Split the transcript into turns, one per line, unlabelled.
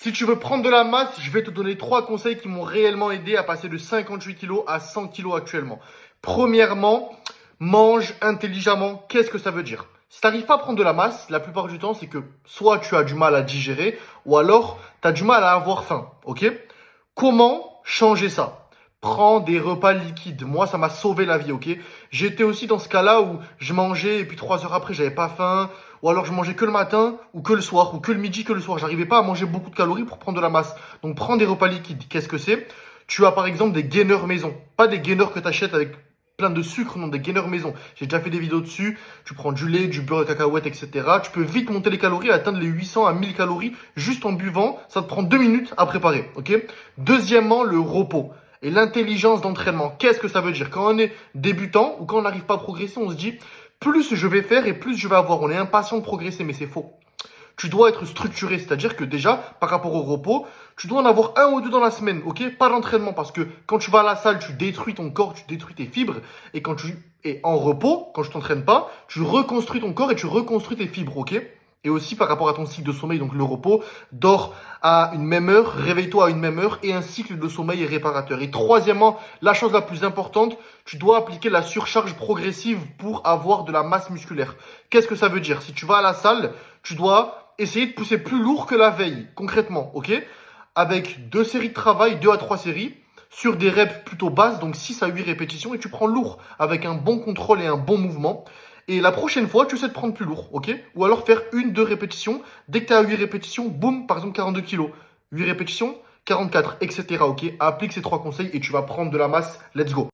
Si tu veux prendre de la masse, je vais te donner 3 conseils qui m'ont réellement aidé à passer de 58 kilos à 100 kilos actuellement. Premièrement, mange intelligemment. Qu'est-ce que ça veut dire? Si tu n'arrives pas à prendre de la masse, la plupart du temps, c'est que soit tu as du mal à digérer ou alors tu as du mal à avoir faim. Ok? Comment changer ça? Prends des repas liquides. Moi, ça m'a sauvé la vie, ok? J'étais aussi dans ce cas-là où je mangeais et puis 3 heures après, j'avais pas faim. Ou alors je mangeais que le matin ou que le soir ou que le midi que le soir. J'arrivais pas à manger beaucoup de calories pour prendre de la masse. Donc prends des repas liquides. Qu'est-ce que c'est? Tu as par exemple des gainers maison. Pas des gainers que tu achètes avec plein de sucre, non, des gainers maison. J'ai déjà fait des vidéos dessus. Tu prends du lait, du beurre de cacahuète, etc. Tu peux vite monter les calories et atteindre les 800 à 1000 calories juste en buvant. Ça te prend 2 minutes à préparer, ok? Deuxièmement, le repos et l'intelligence d'entraînement. Qu'est-ce que ça veut dire? Quand on est débutant ou quand on n'arrive pas à progresser, on se dit plus je vais faire et plus je vais avoir. On est impatient de progresser, mais c'est faux. Tu dois être structuré, c'est-à-dire que déjà, par rapport au repos, tu dois en avoir un ou deux dans la semaine, ok? Pas d'entraînement, parce que quand tu vas à la salle, tu détruis ton corps, tu détruis tes fibres, et quand tu es en repos, quand tu t'entraînes pas, tu reconstruis ton corps et tu reconstruis tes fibres, ok? Et aussi par rapport à ton cycle de sommeil, donc le repos, dors à une même heure, réveille-toi à une même heure, et un cycle de sommeil est réparateur. Et troisièmement, la chose la plus importante, tu dois appliquer la surcharge progressive pour avoir de la masse musculaire. Qu'est-ce que ça veut dire? Si tu vas à la salle, tu dois essayer de pousser plus lourd que la veille, concrètement, ok? Avec 2 séries de travail, 2 à 3 séries, sur des reps plutôt basses, donc 6 à 8 répétitions, et tu prends lourd, avec un bon contrôle et un bon mouvement. Et la prochaine fois, tu essaies de prendre plus lourd, ok? Ou alors faire 1, 2 répétitions. Dès que tu es à 8 répétitions, boum, par exemple 42 kilos. 8 répétitions, 44, etc. Ok? Applique ces 3 conseils et tu vas prendre de la masse. Let's go.